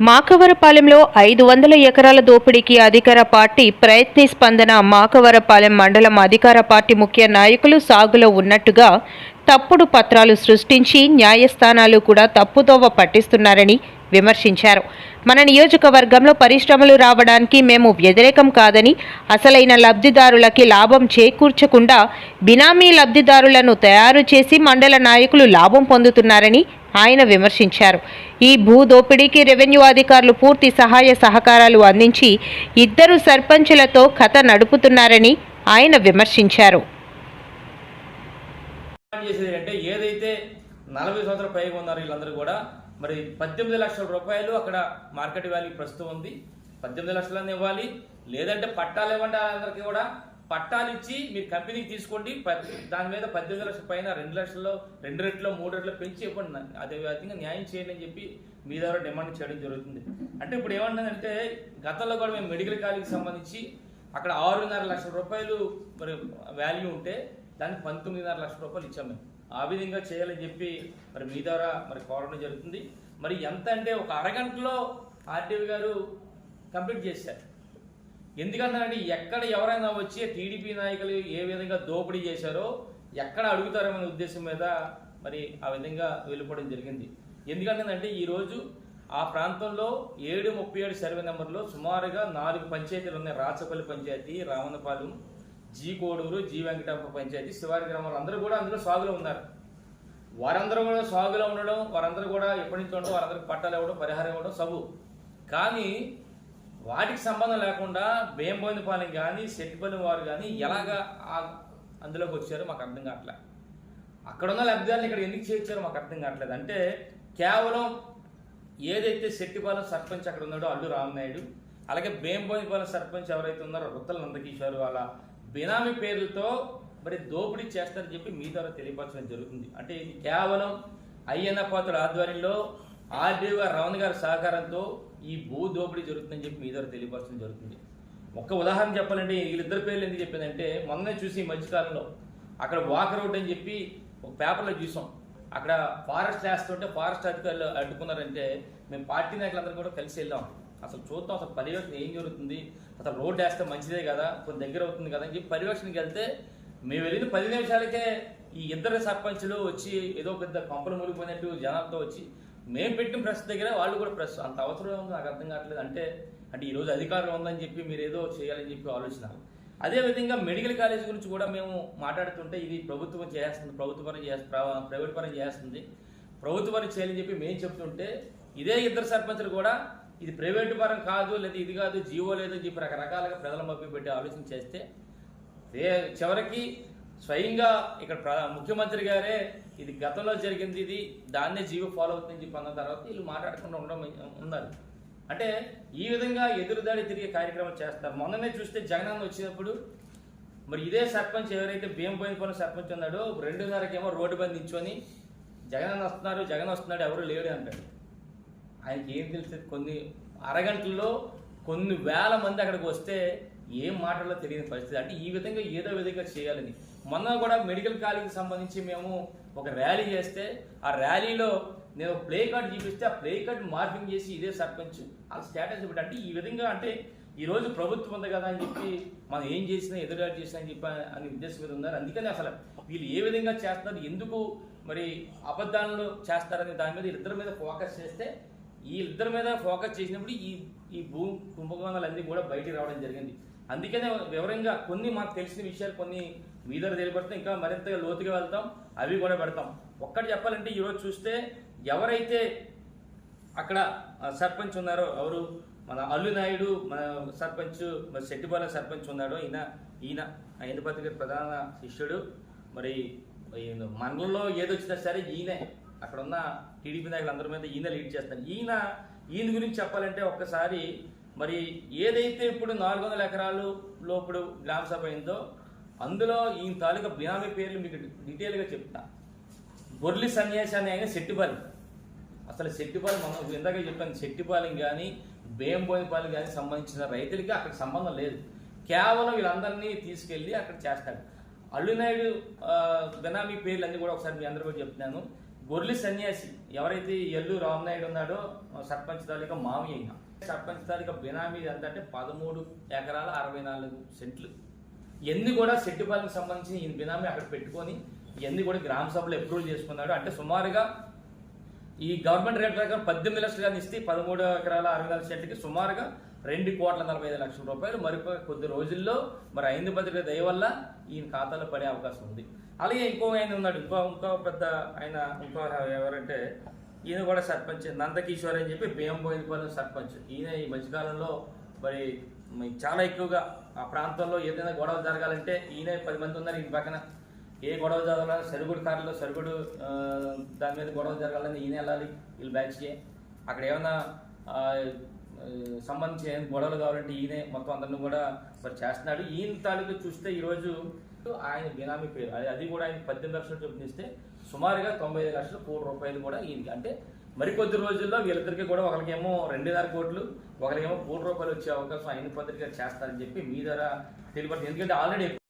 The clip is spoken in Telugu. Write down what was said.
మాకవరపాలెంలో 500 ఎకరాల దోపిడీకి అధికార పార్టీ స్పందన. మాకవరపాలెం మండలం అధికార పార్టీ ముఖ్య నాయకులు సాగులో ఉన్నట్టుగా తప్పుడు పత్రాలు సృష్టించి న్యాయస్థానాలు కూడా తప్పుదోవ పట్టిస్తున్నారని విమర్శించారు. మన నియోజకవర్గంలో పరిశ్రమలు రావడానికి మేము వ్యతిరేకం కాదని, అసలైన లబ్ధిదారులకి లాభం చేకూర్చకుండా బినామీ లబ్ధిదారులను తయారు చేసి మండల నాయకులు లాభం పొందుతున్నారని ఆయన విమర్శించారు. ఈ భూ దోపిడీకి రెవెన్యూ అధికారులు పూర్తి సహాయ సహకారాలు అందించి ఇద్దరు సర్పంచులతో కథ నడుపుతున్నారని ఆయన విమర్శించారు. ఏదైతే 40 సంవత్సరాల పైగా ఉన్నారు వీళ్ళందరూ కూడా మరి 18 లక్షల రూపాయలు అక్కడ మార్కెట్ వాల్యూ ప్రస్తుతం ఉంది. 18 లక్షలన్నీ ఇవ్వాలి, లేదంటే పట్టాలు ఇవ్వండి. అందరికీ కూడా పట్టాలు ఇచ్చి మీరు కంపెనీకి తీసుకోండి, దాని మీద 18 లక్షల పైన 2 లక్షల్లో 2 రెట్లు 3 రెట్లు పెంచి ఇవ్వండి, అదే విధంగా న్యాయం చేయండి అని చెప్పి మీ ద్వారా డిమాండ్ చేయడం జరుగుతుంది. అంటే ఇప్పుడు ఏమంటుందంటే గతంలో కూడా మేము మెడికల్ కాలేజీకి సంబంధించి అక్కడ 6.5 లక్షల రూపాయలు మరి వాల్యూ ఉంటే దానికి 19.5 లక్షల రూపాయలు ఇచ్చాం మేము. ఆ విధంగా చేయాలని చెప్పి మరి మీ ద్వారా మరి కోరడం జరుగుతుంది. మరి ఎంత అంటే ఒక అరగంటలో ఆర్టీవీ గారు కంప్లీట్ చేశారు. ఎందుకంటే ఎక్కడ ఎవరైనా వచ్చి టీడీపీ నాయకులు ఏ విధంగా దోపిడీ చేశారో ఎక్కడ అడుగుతారనే ఉద్దేశం మీద మరి ఆ విధంగా వెళ్ళిపోవడం జరిగింది. ఎందుకంటే ఈరోజు ఆ ప్రాంతంలో 737 సర్వే నెంబర్లో సుమారుగా 4 పంచాయతీలు ఉన్నాయి. రాచపల్లి పంచాయతీ, రామనపాలెం, జీ కోడూరు, జీ వెంకటాపురం పంచాయతీ, శివారి గ్రామాలు అందరూ కూడా అందులో సాగులో ఉన్నారు. వారందరూ కూడా సాగులో ఉండడం, వారందరూ కూడా ఎప్పటి నుంచి ఉండడం, వారందరికి పట్టాలు ఇవ్వడం, పరిహారం ఇవ్వడం సబు. కానీ వాటికి సంబంధం లేకుండా బేంబోయినపాలెం కానీ సెట్టిపల్లి వారు కానీ ఎలాగా అందులోకి వచ్చారో మాకు అర్థం కావట్లే. అక్కడున్న లబ్ధిదారులు ఇక్కడ ఎందుకు చేర్చారో మాకు అర్థం కావట్లేదు. అంటే కేవలం ఏదైతే సెట్టిపాలెం సర్పంచ్ అక్కడ ఉన్నాడో అల్లు రామనాయుడు, అలాగే బేంబోయినపాలెం సర్పంచ్ ఎవరైతే ఉన్నారో రుత్తల నందకిషోర్, వాళ్ళ బినామీ పేర్లతో మరి దోపిడీ చేస్తారని చెప్పి మీ ద్వారా తెలియపరచడం జరుగుతుంది. అంటే ఇది కేవలం అయ్యన్న పాత్రుల ఆధ్వర్యంలో ఆర్డీఓ గారు రమణ గారి సహకారంతో ఈ భూ దోపిడీ జరుగుతుందని చెప్పి మీ ద్వారా తెలియపరచడం జరుగుతుంది. ఒక్క ఉదాహరణ చెప్పాలంటే వీళ్ళిద్దరు పేర్లు ఎందుకు చెప్పిందంటే మొన్నే చూసి ఈ మధ్యకాలంలో అక్కడ వాకర్ అవుట్ అని చెప్పి ఒక పేపర్లో చూసాం. అక్కడ ఫారెస్ట్ వేస్తుంటే ఫారెస్ట్ అధికారులు అడ్డుకున్నారంటే మేము పార్టీ నాయకులందరూ కూడా కలిసి వెళ్ళాం. అసలు చూద్దాం అసలు పర్యవేక్షణ ఏం జరుగుతుంది, అసలు రోడ్డు వేస్తే మంచిదే కదా, కొంచెం దగ్గర అవుతుంది కదా అని చెప్పి పర్యవేక్షణకి వెళ్తే మేము వెళ్ళిన 10 నిమిషాలకే ఈ ఇద్దరు సర్పంచులు వచ్చి ఏదో పెద్ద కంపలు మూలిపోయినట్టు జనాలతో వచ్చి మేము పెట్టిన ప్రెస్ దగ్గర వాళ్ళు కూడా ప్రెస్ అంత అవసరం ఉంది నాకు అర్థం కావట్లేదు. అంటే ఈరోజు అధికారం ఉందని చెప్పి మీరు ఏదో చేయాలని చెప్పి ఆలోచన. అదేవిధంగా మెడికల్ కాలేజ్ గురించి కూడా మేము మాట్లాడుతుంటే ఇది ప్రభుత్వం చేస్తుంది, ప్రైవేట్ పరం చేస్తుంది, ప్రభుత్వ పరం చేయాలని చెప్పి మేము చెప్తుంటే ఇదే ఇద్దరు సర్పంచులు కూడా ఇది ప్రైవేటు పరం కాదు, లేదా ఇది కాదు, జీవో లేదని చెప్పి రకరకాలుగా ప్రజల మభ్య పెట్టి ఆలోచన చేస్తే చివరికి స్వయంగా ఇక్కడ ముఖ్యమంత్రి గారే ఇది గతంలో జరిగింది, ఇది దాన్నే జీవో ఫాలో అవుతుందని చెప్పి అన్న తర్వాత వీళ్ళు మాట్లాడకుండా ఉన్నారు. అంటే ఈ విధంగా ఎదురుదాడి తిరిగే కార్యక్రమాలు చేస్తారు. మొన్ననే చూస్తే జగనన్న వచ్చినప్పుడు మరి ఇదే సర్పంచ్ ఎవరైతే బేంబోయినపాలెం సర్పంచ్ ఉన్నాడో 2:30కేమో రోడ్డు బంధించుకొని జగన్ వస్తున్నాడు ఎవరు లేడు అంటాడు. ఆయనకి ఏం తెలుస్తుంది? కొన్ని అరగంటల్లో కొన్ని వేల మంది అక్కడికి వస్తే ఏం మాటల్లో తెలియని పరిస్థితి. అంటే ఈ విధంగా ఏదో విధంగా చేయాలని మొన్న కూడా మెడికల్ కాలేజీకి సంబంధించి మేము ఒక ర్యాలీ చేస్తే ఆ ర్యాలీలో నేను ప్లే కార్డు చూపిస్తే ఆ ప్లే కార్డు మార్పింగ్ చేసి ఇదే సర్పంచ్ ఆ స్టేటస్ పెట్టి అంటే ఈ విధంగా అంటే ఈరోజు ప్రభుత్వం ఉంది కదా అని చెప్పి మనం ఏం చేసినా ఎదురుదాడి చేసినా అని చెప్పి అని ఉద్దేశం మీద ఉన్నారు. అందుకని అసలు వీళ్ళు ఏ విధంగా చేస్తున్నారు, ఎందుకు మరి అబద్ధాలను చేస్తారని దాని మీద ఇద్దరి మీద ఫోకస్ చేస్తే ఈ ఇద్దరి మీద ఫోకస్ చేసినప్పుడు ఈ భూ కుంభకోణాలన్నీ కూడా బయటికి రావడం జరిగింది. అందుకనే వివరంగా కొన్ని మాకు తెలిసిన విషయాలు కొన్ని మీ దగ్గర తెలియబడతాం, ఇంకా మరింతగా లోతుగా వెళ్తాం, అవి కూడా పెడతాం. ఒక్కటి చెప్పాలంటే ఈరోజు చూస్తే ఎవరైతే అక్కడ సర్పంచ్ ఉన్నారో ఎవరు మన అల్లు నాయుడు, మన సర్పంచ్ మరి సెట్టిపాలెం సర్పంచ్ ఉన్నాడో ఈయన అయ్యన్నపాత్రి గారి ప్రధాన శిష్యుడు. మరి మండలంలో ఏదొచ్చినా సరే ఈయనే అక్కడ ఉన్న టీడీపీ నాయకులందరి మీద ఈయన లీడ్ చేస్తారు. ఈయన గురించి చెప్పాలంటే ఒక్కసారి మరి ఏదైతే ఇప్పుడు 400 ఎకరాలలో ఇప్పుడు గ్రామ సభ అయిందో అందులో ఈయన తాలూకా బినామీ పేర్లు మీకు డీటెయిల్గా చెప్తా. బొర్లి సన్యాసి అని ఆయన సెట్టిపాలెం, అసలు సెట్టిపాలెం మనం ఇందాక చెప్పాను, సెట్టిపాలెం కానీ బేంబోయినపాలెం కానీ సంబంధించిన రైతులకి అక్కడ సంబంధం లేదు. కేవలం వీళ్ళందరినీ తీసుకెళ్ళి అక్కడ చేస్తాడు. అల్లునాయుడు బినామీ పేర్లు అన్నీ కూడా ఒకసారి మీ అందరూ కూడా చెప్తున్నాను. గొర్రెల సన్యాసి ఎవరైతే ఎల్లు రామనాయుడు ఉన్నాడో సర్పంచ్ తాలూకా మామి అయినా సర్పంచ్ తాలూకా బినామీ ఎంత అంటే 13 ఎకరాల 64 సెంట్లు. ఇవన్నీ కూడా సెట్టిపాలెంకి సంబంధించి ఈయన బినామీ అక్కడ పెట్టుకొని ఇవన్నీ కూడా గ్రామ సభలో అప్రూవల్ చేసుకున్నాడు. అంటే సుమారుగా ఈ గవర్నమెంట్ రేట్ ప్రకారం 18 లక్షలు కానీ ఇస్తే 13 ఎకరాల 64 సెంట్లకి సుమారుగా 2,45,00,000 రూపాయలు మరి కొద్ది రోజుల్లో మరి 5 భద్రత దయ వల్ల ఈయన ఖాతాలో పడే అవకాశం ఉంది. అలాగే ఇంకో ఆయన ఉన్నాడు, ఇంకో పెద్ద ఆయన ఇంకో ఎవరంటే ఈయన కూడా సర్పంచ్ నందకిషోర్ అని చెప్పి బియ్యంబోయినపాలెం సర్పంచ్. ఈయన ఈ మధ్యకాలంలో మరి చాలా ఎక్కువగా ఆ ప్రాంతంలో ఏదైనా గొడవ జరగాలంటే ఈయన 10 మంది ఉన్నారు ఈయన పక్కన. ఏ గొడవ జరగాలి, సరుగుడు కారులో సరుగుడు దాని మీద గొడవ జరగాలని ఈయన వెళ్ళాలి, వీళ్ళు బ్యాచ్కి. అక్కడ ఏమైనా సంబంధించి గొడవలు కావాలంటే ఈయనే మొత్తం అందరిని కూడా మరి చేస్తున్నాడు. ఈయన తాలూకు చూస్తే ఈరోజు ఆయన బినామీ పేరు అది కూడా ఆయన 18 లక్షలు చూపిస్తే సుమారుగా 95 లక్షలు కోటి రూపాయలు కూడా ఈయనకి. అంటే మరికొద్ది రోజుల్లో వీళ్ళిద్దరికి కూడా ఒకరికేమో 2.5 కోట్లు, ఒకరికేమో 1 కోటి రూపాయలు వచ్చే అవకాశం ఆయన పద్ధతిగా చేస్తారని చెప్పి మీ ద్వారా తెలియపడుతుంది. ఎందుకంటే ఆల్రెడీ